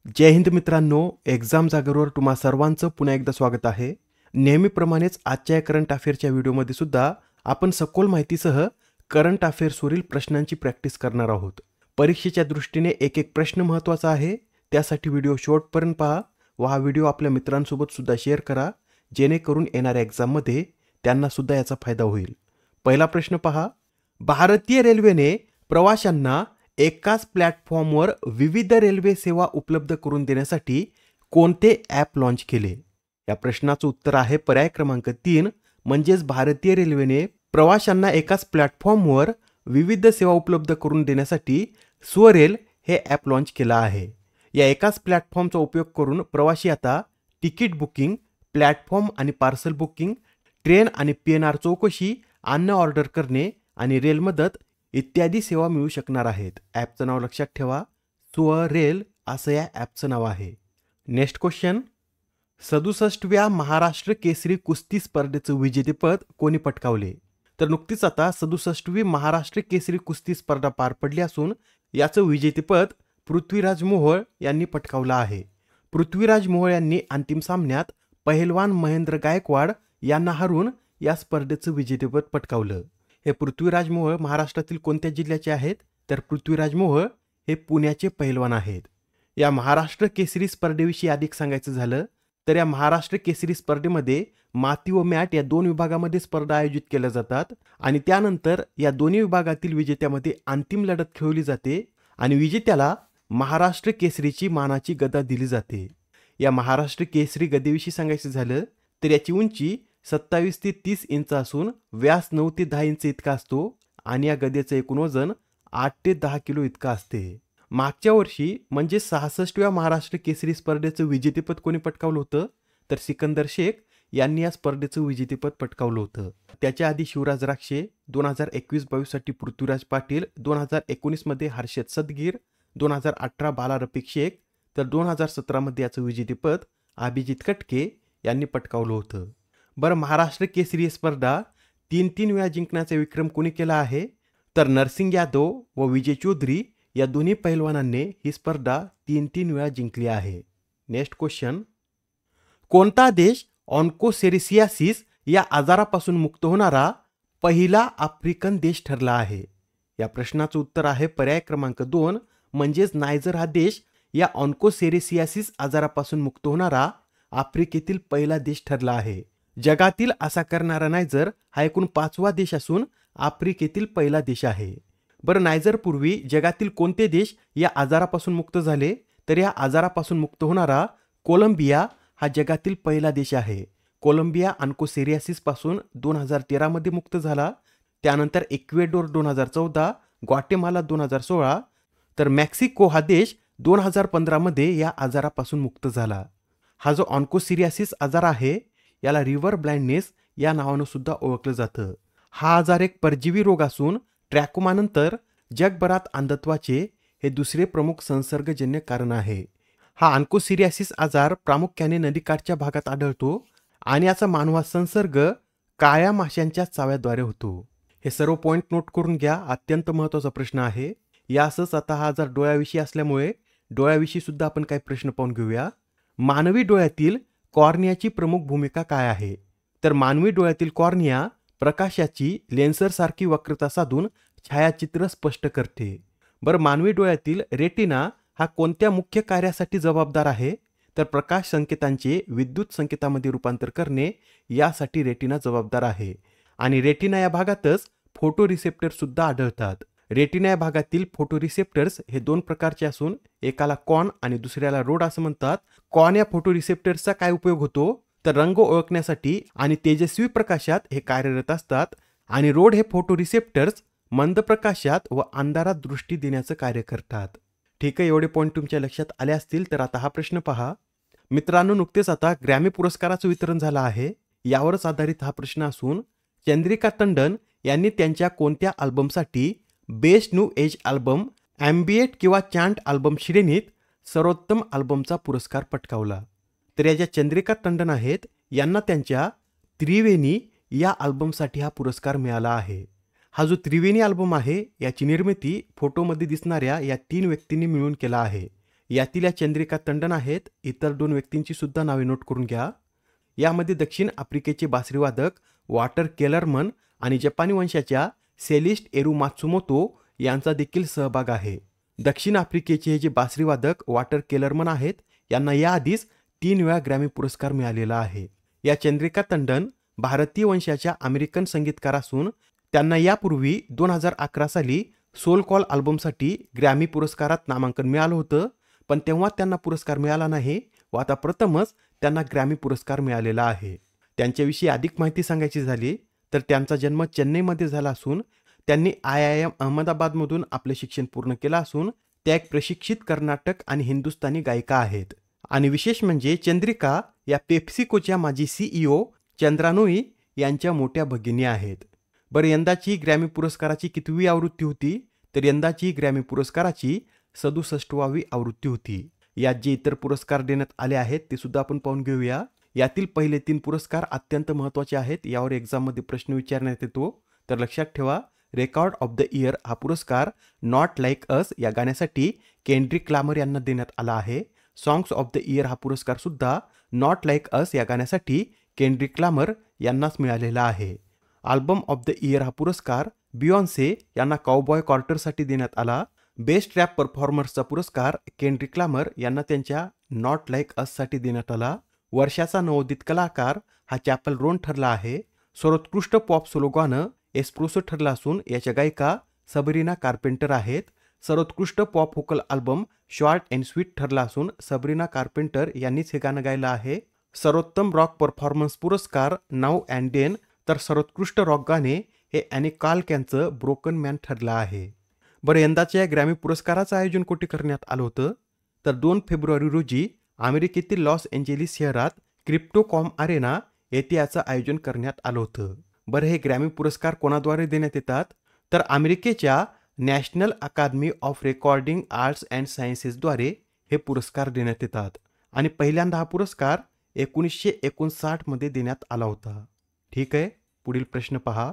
जय हिंद मित्रांनो, एक्झाम जागरवर तुम्हा सर्वांचं पुन्हा एकदा स्वागत आहे. नेहमीप्रमाणेच आजच्या करंट अफेअरच्या व्हिडिओमध्ये सुद्धा आपण सखोल माहितीसह करंट अफेअर्सवरील प्रश्नांची प्रॅक्टिस करणार आहोत. परीक्षेच्या दृष्टीने एक एक प्रश्न महत्त्वाचा आहे, त्यासाठी व्हिडिओ शेवटपर्यंत पहा व हा व्हिडिओ आपल्या मित्रांसोबत सुद्धा शेअर करा, जेणेकरून येणाऱ्या एक्झाममध्ये त्यांना सुद्धा याचा फायदा होईल. पहिला प्रश्न पहा. भारतीय रेल्वेने प्रवाशांना एकाच प्लॅटफॉर्मवर विविध रेल्वे सेवा उपलब्ध करून देण्यासाठी कोणते ॲप लॉन्च केले? या प्रश्नाचं उत्तर आहे पर्याय क्रमांक 3, म्हणजेच भारतीय रेल्वेने प्रवाशांना एकाच प्लॅटफॉर्मवर विविध सेवा उपलब्ध करून देण्यासाठी स्वरेल हे ॲप लॉन्च केलं आहे. या एकाच प्लॅटफॉर्मचा उपयोग करून प्रवासी आता तिकीट बुकिंग, प्लॅटफॉर्म आणि पार्सल बुकिंग, ट्रेन आणि PNR चौकशी, अन्न ऑर्डर करणे आणि रेल मदत इत्यादी सेवा मिळू शकणार आहेत. ॲपचं नाव लक्षात ठेवा, स्वरेल असं या ॲपचं नाव आहे. Next question. 67व्या महाराष्ट्र केसरी कुस्ती स्पर्धेचं विजेतेपद कोणी पटकावले? तर नुकतीच आता 67वी महाराष्ट्र केसरी कुस्ती स्पर्धा पार पडली असून याचं विजेतेपद पृथ्वीराज मोहोळ यांनी पटकावलं आहे. पृथ्वीराज मोहोळ यांनी अंतिम सामन्यात पहिलवान महेंद्र गायकवाड यांना हरून या स्पर्धेचं विजेतेपद पटकावलं. हे पृथ्वीराज मोहोळ महाराष्ट्रातील कोणत्या जिल्ह्याचे आहेत? तर पृथ्वीराज मोहोळ हे पुण्याचे पहिलवान आहेत. या महाराष्ट्र केसरी स्पर्धेविषयी अधिक सांगायचं झालं तर या महाराष्ट्र केसरी स्पर्धेमध्ये माती व मॅट या दोन विभागामध्ये स्पर्धा आयोजित केल्या जातात आणि त्यानंतर या दोन्ही विभागातील विजेत्यामध्ये अंतिम लढत खेळवली जाते आणि विजेत्याला महाराष्ट्र केसरीची मानाची गदा दिली जाते. या महाराष्ट्र केसरी गदेविषयी सांगायचं झालं तर याची उंची 27 ते 30 इंच असून व्यास 9 ते 10 इंच इतका असतो आणि या गदेचं एकूण वजन 8 ते 10 किलो इतका असते. मागच्या वर्षी म्हणजे 66व्या महाराष्ट्र केसरी स्पर्धेचं विजेतेपद कोणी पटकावलं होतं? तर सिकंदर शेख यांनी या स्पर्धेचं विजेतेपद पटकावलं होतं. त्याच्या आधी शिवराज राक्षे, 2021-22 साठी पृथ्वीराज पाटील, 2019 मध्ये हर्षद सदगीर, 2018 बाला रफिक शेख, तर 2017 मध्ये याचं विजेतेपद अभिजित कटके यांनी पटकावलं होतं. बरं, महाराष्ट्र केसरी स्पर्धा 3 वेळा जिंकण्याचा विक्रम कोणी केला आहे? तर नरसिंग यादव व विजय चौधरी या दोन्ही पैलवानांनी ही स्पर्धा 3 वेळा जिंकली आहे. Next question. कोणता देश ऑन्कोसेरिसियासिस या आजारापासून मुक्त होणारा पहिला आफ्रिकन देश ठरला आहे? या प्रश्नाचं उत्तर आहे पर्याय क्रमांक 2, म्हणजेच नायजर हा देश या ऑन्कोसेरिसियासिस आजारापासून मुक्त होणारा आफ्रिकेतील पहिला देश ठरला आहे. जगातील असा करणारा नायजर हा एकूण 5वा देश असून आफ्रिकेतील पहिला देश आहे. बरं, नायजरपूर्वी जगातील कोणते देश या आजारापासून मुक्त झाले? तर या आजारापासून मुक्त होणारा कोलंबिया हा जगातील पहिला देश आहे. कोलंबिया ऑन्कोसेरियासिस पासून 2013 मध्ये मुक्त झाला. त्यानंतर इक्वेडोर 2014, ग्वाटेमाला 2016, तर मेक्सिको हा देश 2015 मध्ये या आजारापासून मुक्त झाला. हा जो ऑन्कोसेरियासिस आजार आहे याला रिव्हर ब्लाइंडनेस या नावानं सुद्धा ओळखलं जातं. हा आजार एक परजीवी रोग असून ट्रॅकोमानंतर जगभरात अंधत्वाचे हे दुसरे प्रमुख संसर्गजन्य कारण आहे. हा ऑन्कोसेरियासिस आजार प्रामुख्याने नदीकाठच्या भागात आढळतो आणि याचा मानवास संसर्ग काळ्या माशांच्या चाव्याद्वारे होतो. हे सर्व पॉईंट नोट करून घ्या, अत्यंत महत्त्वाचा प्रश्न आहे. यासच आता हा आजार डोळ्याविषयी असल्यामुळे डोळ्याविषयी सुद्धा आपण काही प्रश्न पाहून घेऊया. मानवी डोळ्यातील कॉर्नियाची प्रमुख भूमिका काय आहे? तर मानवी डोळ्यातील कॉर्निया प्रकाशाची लेन्सरसारखी वक्रता साधून छायाचित्र स्पष्ट करते. बरं, मानवी डोळ्यातील रेटिना हा कोणत्या मुख्य कार्यासाठी जबाबदार आहे? तर प्रकाश संकेतांचे विद्युत संकेतामध्ये रूपांतर करणे यासाठी रेटिना जबाबदार आहे आणि रेटिना या भागातच फोटो रिसेप्टर्स सुद्धा आढळतात. रेटिना या भागातील फोटो रिसेप्टर्स हे 2 प्रकारचे असून एकाला कॉन आणि दुसऱ्याला रोड असं म्हणतात. कॉन या फोटो रिसेप्टर्सचा काय उपयोग होतो? तर रंग ओळखण्यासाठी आणि तेजस्वी प्रकाशात हे कार्यरत असतात आणि रोड हे फोटो रिसेप्टर्स मंद प्रकाशात व अंधारात दृष्टी देण्याचं कार्य करतात. ठीक आहे, एवढे पॉईंट तुमच्या लक्षात आले असतील. तर आता हा प्रश्न पहा. मित्रांनो, नुकतेच आता ग्रॅमी पुरस्काराचं वितरण झालं आहे. यावरच आधारित हा प्रश्न असून चंद्रिका टंडन यांनी त्यांच्या कोणत्या अल्बमसाठी बेस्ट न्यू एज अल्बम, ॲम्बिएट किंवा चॅन्ट अल्बम श्रेणीत सर्वोत्तम अल्बमचा पुरस्कार पटकावला? तर या ज्या चंद्रिका टंडन आहेत यांना त्यांच्या त्रिवेणी या अल्बमसाठी हा पुरस्कार मिळाला आहे. हा जो त्रिवेणी अल्बम आहे याची निर्मिती फोटोमध्ये दिसणाऱ्या या 3 व्यक्तींनी मिळून केला आहे. यातील या चंद्रिका टंडन आहेत. इतर 2 व्यक्तींची सुद्धा नावे नोट करून घ्या. यामध्ये दक्षिण आफ्रिकेचे बासरीवादक वॉटर केलरमन आणि जपानी वंशाच्या सेलिस्ट एरू मात्सुमोतो यांचा देखील सहभाग आहे. दक्षिण आफ्रिकेचे हे जे बासरीवादक वॉटर केलरमन आहेत, यांना याआधीच 3 वेळा ग्रॅमी पुरस्कार मिळालेला आहे. या चंद्रिका टंडन भारतीय वंशाच्या अमेरिकन संगीतकार असून त्यांना यापूर्वी 2011 साली सोल कॉल अल्बमसाठी ग्रॅमी पुरस्कारात नामांकन मिळालं होतं, पण तेव्हा त्यांना पुरस्कार मिळाला नाही व आता प्रथमच त्यांना ग्रॅमी पुरस्कार मिळालेला आहे. त्यांच्याविषयी अधिक माहिती सांगायची झाली तर त्यांचा जन्म चेन्नईमध्ये झाला असून त्यांनी IIM अहमदाबादमधून आपले शिक्षण पूर्ण केलं असून त्या एक प्रशिक्षित कर्नाटक आणि हिंदुस्थानी गायिका आहेत. आणि विशेष म्हणजे चंद्रिका या पेप्सिकोच्या माजी CEO चंद्रानोई यांच्या मोठ्या भगिनी आहेत. बरं, यंदाची ग्रॅमी पुरस्काराची कितवी आवृत्ती होती? तर यंदाची ग्रॅमी पुरस्काराची 67वी आवृत्ती होती. यात जे इतर पुरस्कार देण्यात आले आहेत ते सुद्धा आपण पाहून घेऊया. यातील पहिले 3 पुरस्कार अत्यंत महत्त्वाचे आहेत. यावर एक्झाममध्ये प्रश्न विचारण्यात येतो. तर लक्षात ठेवा, रेकॉर्ड ऑफ द इयर हा पुरस्कार नॉट लाईक अस या गाण्यासाठी केंड्रिक लामर यांना देण्यात आला आहे. सॉंग्स ऑफ द इयर हा पुरस्कार सुद्धा नॉट लाईक अस या गाण्यासाठी केंड्रिक लामर यांनाच मिळालेला आहे. अल्बम ऑफ द इयर हा पुरस्कार बियॉन्से यांना काउबॉय कॉर्टरसाठी देण्यात आला. बेस्ट रॅप परफॉर्मर्सचा पुरस्कार केंड्रिक लामर यांना त्यांच्या नॉट लाईक अससाठी देण्यात आला. वर्षाचा नवोदित कलाकार हा चॅपल रोन ठरला आहे. सर्वोत्कृष्ट पॉप सोलो गाणं एस्प्रेसो ठरला असून याच्या गायिका सबरीना कार्पेंटर आहेत. सर्वोत्कृष्ट pop vocal album short and sweet ठरला असून सबरीना कार्पेंटर यांनीच हे गाणं गायलं आहे. सर्वोत्तम रॉक परफॉर्मन्स पुरस्कार नाऊ अँड देन, तर सर्वोत्कृष्ट रॉक गाणे हे ॲनी काल्क यांचं ब्रोकन मॅन ठरलं आहे. बरं, यंदाच्या या ग्रॅमी पुरस्काराचं आयोजन कुठे करण्यात आलं होतं? तर 2 फेब्रुवारी रोजी अमेरिकेतील लॉस एंजेलिस शहरात क्रिप्टोकॉम अरेना येथे याचं आयोजन करण्यात आलं होतं. बरं, हे ग्रॅमी पुरस्कार कोणाद्वारे देण्यात येतात? तर अमेरिकेच्या national academy of recording arts and सायन्सेसद्वारे हे पुरस्कार देण्यात येतात. आणि पहिल्यांदा हा पुरस्कार 1959 मध्ये देण्यात आला होता. ठीक आहे, पुढील प्रश्न पहा.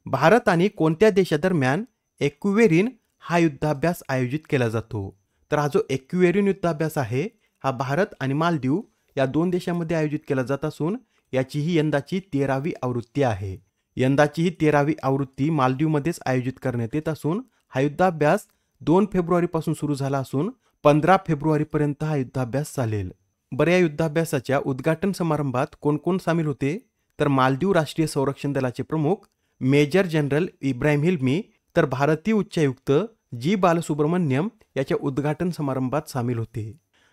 भारत आणि कोणत्या देशादरम्यान एक्विरिन हा युद्धाभ्यास आयोजित केला जातो? तर हा जो एक्विरिन युद्धाभ्यास आहे हा भारत आणि मालदीव या 2 देशांमध्ये आयोजित केला जात असून याची ही यंदाची 13वी आवृत्ती आहे. यंदाची ही 13वी आवृत्ती मालदीवमध्येच आयोजित करण्यात येत असून हा युद्धाभ्यास 2 फेब्रुवारीपासून सुरू झाला असून 15 फेब्रुवारीपर्यंत हा युद्धाभ्यास चालेल. बरं, या युद्धाभ्यासाच्या उद्घाटन समारंभात कोण कोण सामील होते? तर मालदीव राष्ट्रीय संरक्षण दलाचे प्रमुख मेजर जनरल इब्राहिम हिल्मी, तर भारतीय उच्चायुक्त जी बालसुब्रमण्यम याच्या उद्घाटन समारंभात सामील होते.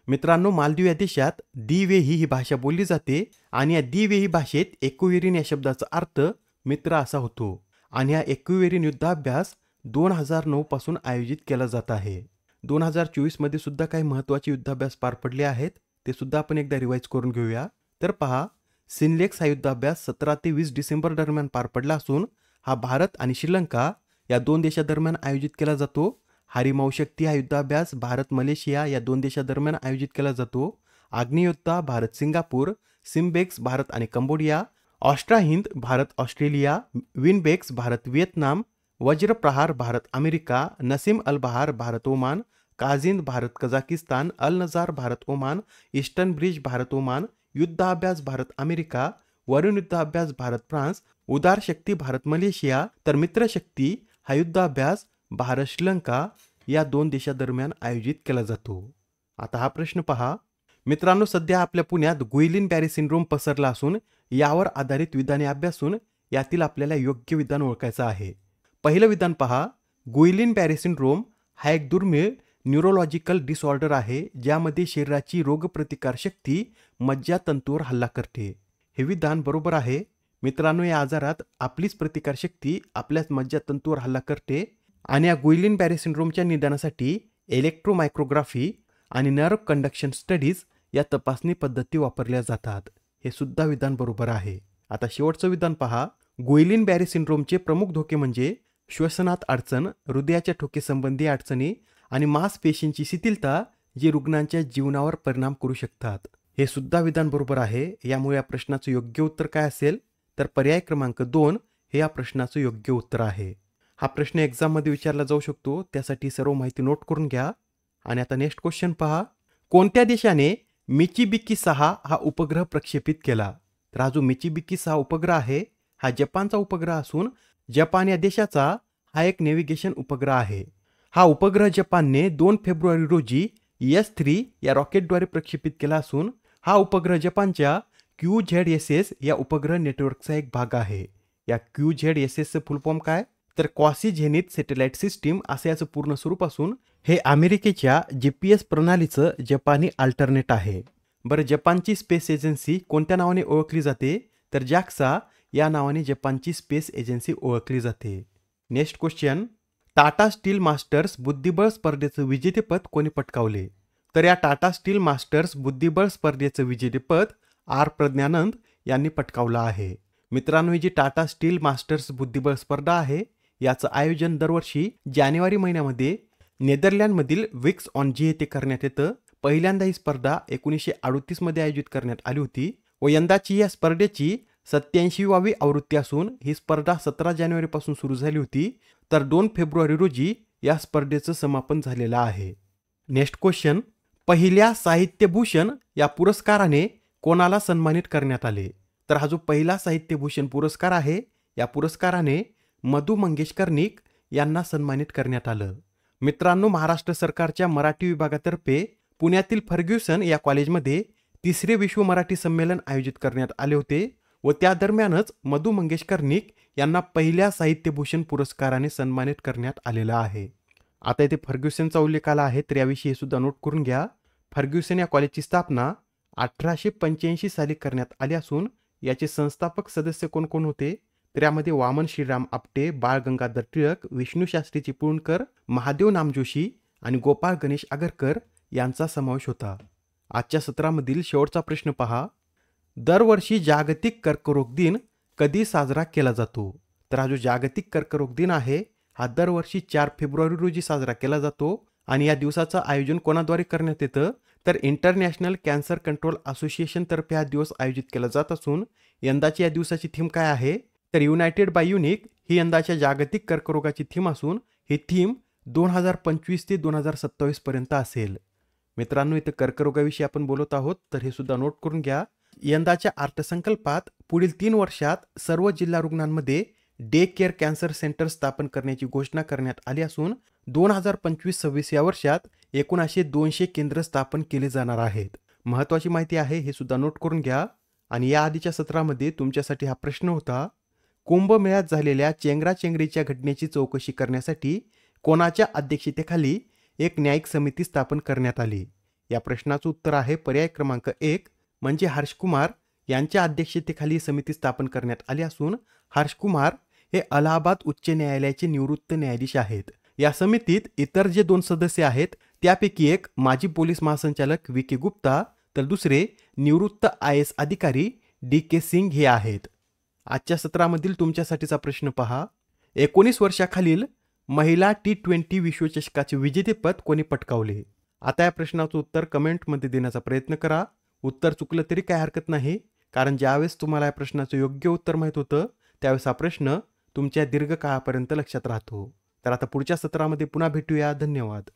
मित्रांनो, मालदीव या देशात दिवेही ही भाषा बोलली जाते आणि या दिवेही भाषेत एक्विरिन या शब्दाचा अर्थ मित्र असा होतो. आणि हा एक्विरिन युद्धाभ्यास 2009 पासून आयोजित केला जात आहे. 2024 मध्ये सुद्धा काही महत्त्वाचे युद्धाभ्यास पार पडले आहेत, ते सुद्धा आपण एकदा रिवाईज करून घेऊया. तर पहा, सिनलेक्स हा युद्धाभ्यास 17 ते 20 डिसेंबर दरम्यान पार पडला असून हा भारत आणि श्रीलंका या 2 देशादरम्यान आयोजित केला जातो. हारिमाऊ शक्ती हा युद्धाभ्यास भारत मलेशिया या 2 देशादरम्यान आयोजित केला जातो. अग्नियोद्धा भारत सिंगापूर, सिम्बेक्स भारत आणि Cambodia, Austra Hind Bharat Australia, Vinbax Bharat Vietnam, Vajraprahar Bharat America, Naseem Al Bahar Bharat Oman, Kazind Bharat Kazakhstan, Al Najah Bharat Oman, Eastern Bridge Bharat Oman, Yudh Abhyas Bharat America, वरुण युद्धाभ्यास भारत फ्रान्स, उदार शक्ती भारत मलेशिया, तर मित्रशक्ती हा युद्धाभ्यास भारत श्रीलंका या 2 देशादरम्यान आयोजित केला जातो. आता हा प्रश्न पहा. मित्रांनो, सध्या आपल्या पुण्यात गुइलिन बॅरे सिंड्रोम पसरला असून यावर आधारित विधाने अभ्यासून यातील आपल्याला योग्य विधान ओळखायचं आहे. पहिलं विधान पहा. गुइलिन बॅरे सिंड्रोम हा एक दुर्मिळ न्यूरोलॉजिकल डिसऑर्डर आहे ज्यामध्ये शरीराची रोगप्रतिकार शक्ती मज्जातंतूवर हल्ला करते. हे विधान बरोबर आहे. मित्रांनो, या आजारात आपलीच प्रतिकारशक्ती आपल्याच मज्जातंतूवर हल्ला करते आणि या गुइलिन बॅरे सिंड्रोमच्या निदानासाठी इलेक्ट्रोमायक्रोग्राफी आणि नर्व कंडक्शन स्टडीज या तपासणी पद्धती वापरल्या जातात. हे सुद्धा विधान बरोबर आहे. आता शेवटचं विधान पहा. गुइलिन बॅरे सिंड्रोमचे प्रमुख धोके म्हणजे श्वसनात अडचण, हृदयाच्या ठोकेसंबंधी अडचणी आणि मांसपेशींची शिथिलता जे रुग्णांच्या जीवनावर परिणाम करू शकतात. हे सुद्धा विधान बरोबर आहे. यामुळे या प्रश्नाचं योग्य उत्तर काय असेल? तर पर्याय क्रमांक 2 हे या प्रश्नाचं योग्य उत्तर आहे. हा प्रश्न एक्झाममध्ये विचारला जाऊ शकतो, त्यासाठी सर्व माहिती नोट करून घ्या. आणि आता नेक्स्ट क्वेश्चन पहा. कोणत्या देशाने मिचिबिकी 6 हा उपग्रह प्रक्षेपित केला? तर हा जो मिचिबिकी 6 उपग्रह आहे हा जपानचा उपग्रह असून जपान या देशाचा हा एक नेव्हिगेशन उपग्रह आहे. हा उपग्रह जपानने 2 फेब्रुवारी रोजी S3 या रॉकेटद्वारे प्रक्षेपित केला असून हा उपग्रह जपानच्या QZSS या उपग्रह नेटवर्कचा एक भाग आहे. या QZSS चं फुल फॉर्म काय? तर क्वासी झेनिथ सॅटेलाइट सिस्टीम असे याचं पूर्ण स्वरूप असून हे अमेरिकेच्या GPS प्रणालीचं जपानी अल्टरनेट आहे. बरं, जपानची स्पेस एजन्सी कोणत्या नावाने ओळखली जाते? तर JAXA या नावाने जपानची स्पेस एजन्सी ओळखली जाते. Next question. Tata steel masters बुद्धिबळ स्पर्धेचं विजेतेपद कोणी पटकावले? तर या टाटा स्टील मास्टर्स बुद्धिबळ स्पर्धेचं विजेतेपद R प्रज्ञानंद यांनी पटकावलं आहे. मित्रांनो, ही जी टाटा स्टील मास्टर्स बुद्धिबळ स्पर्धा आहे याचं आयोजन दरवर्षी जानेवारी महिन्यामध्ये नेदरलँडमधील विक्स ऑन जी येथे करण्यात येतं. पहिल्यांदा ही स्पर्धा 1938 मध्ये आयोजित करण्यात आली होती व यंदाची या स्पर्धेची 87वी आवृत्ती असून ही स्पर्धा 17 जानेवारीपासून सुरू झाली होती तर 2 फेब्रुवारी रोजी या स्पर्धेचं समापन झालेलं आहे. Next question. पहिल्या साहित्यभूषण या पुरस्काराने कोणाला सन्मानित करण्यात आले? तर हा जो पहिला साहित्यभूषण पुरस्कार आहे या पुरस्काराने मधु मंगेश कर्णिक यांना सन्मानित करण्यात आलं. मित्रांनो, महाराष्ट्र सरकारच्या मराठी विभागातर्फे पुण्यातील फर्ग्युसन या कॉलेजमध्ये 3रे विश्व मराठी संमेलन आयोजित करण्यात आले होते व त्या दरम्यानच मधु मंगेश कर्णिक यांना पहिल्या साहित्यभूषण पुरस्काराने सन्मानित करण्यात आलेला आहे. आता इथे फर्ग्युसनचा उल्लेख आला आहे तर याविषयी सुद्धा नोट करून घ्या. फर्ग्युसन या कॉलेजची स्थापना 1885 साली करण्यात आली असून याचे संस्थापक सदस्य कोण कोण होते? तर यामध्ये वामन श्रीराम आपटे, बाळ गंगाधर टिळक, विष्णू शास्त्री चिपळूणकर, महादेव नामजोशी आणि गोपाळ गणेश आगरकर यांचा समावेश होता. आजच्या सत्रामधील शेवटचा प्रश्न पहा. दरवर्षी जागतिक कर्करोग दिन कधी साजरा केला जातो? तर हा जो जागतिक कर्करोग दिन आहे हा दरवर्षी 4 फेब्रुवारी रोजी साजरा केला जातो आणि या दिवसाचं आयोजन कोणाद्वारे करण्यात येतं? तर इंटरनॅशनल कॅन्सर कंट्रोल असोसिएशन तर्फे हा दिवस आयोजित केला जात असून यंदाची या दिवसाची थीम काय आहे? तर युनायटेड बाय युनिक ही यंदाच्या जागतिक कर्करोगाची थीम असून ही थीम 2025 ते 2027 पर्यंत असेल. मित्रांनो, इथं कर्करोगाविषयी आपण बोलत आहोत तर हे सुद्धा नोट करून घ्या. यंदाच्या अर्थसंकल्पात पुढील 3 वर्षात सर्व जिल्हा रुग्णांमध्ये डे केअर कॅन्सर सेंटर स्थापन करण्याची घोषणा करण्यात आली असून 2025-26 या वर्षात एकूण असे 200 केंद्र स्थापन केले जाणार आहेत. महत्त्वाची माहिती आहे, हे सुद्धा नोट करून घ्या. आणि या आधीच्या सत्रामध्ये तुमच्यासाठी हा प्रश्न होता. कुंभमेळ्यात झालेल्या चेंगराचेंगरीच्या घटनेची चौकशी करण्यासाठी कोणाच्या अध्यक्षतेखाली एक न्यायिक समिती स्थापन करण्यात आली? या प्रश्नाचं उत्तर आहे पर्याय क्रमांक 1 म्हणजे हर्षकुमार यांच्या अध्यक्षतेखाली समिती स्थापन करण्यात आली असून हर्षकुमार हे अलाहाबाद उच्च न्यायालयाचे निवृत्त न्यायाधीश आहेत. या समितीत इतर जे 2 सदस्य आहेत त्यापैकी एक माजी पोलीस महासंचालक VK गुप्ता तर दुसरे निवृत्त IAS अधिकारी DK सिंग हे आहेत. आजच्या सत्रामधील तुमच्यासाठीचा प्रश्न पहा. 19 वर्षाखालील महिला T20 विश्वचषकाचे विजेतेपद कोणी पटकावले? आता या प्रश्नाचं उत्तर कमेंटमध्ये देण्याचा प्रयत्न करा. उत्तर चुकलं तरी काय हरकत नाही, कारण ज्यावेळेस तुम्हाला या प्रश्नाचं योग्य उत्तर माहीत होतं त्यावेळेस हा प्रश्न तुमच्या दीर्घकाळापर्यंत लक्षात राहतो. तर आता पुढच्या सत्रामध्ये पुन्हा भेटूया. धन्यवाद.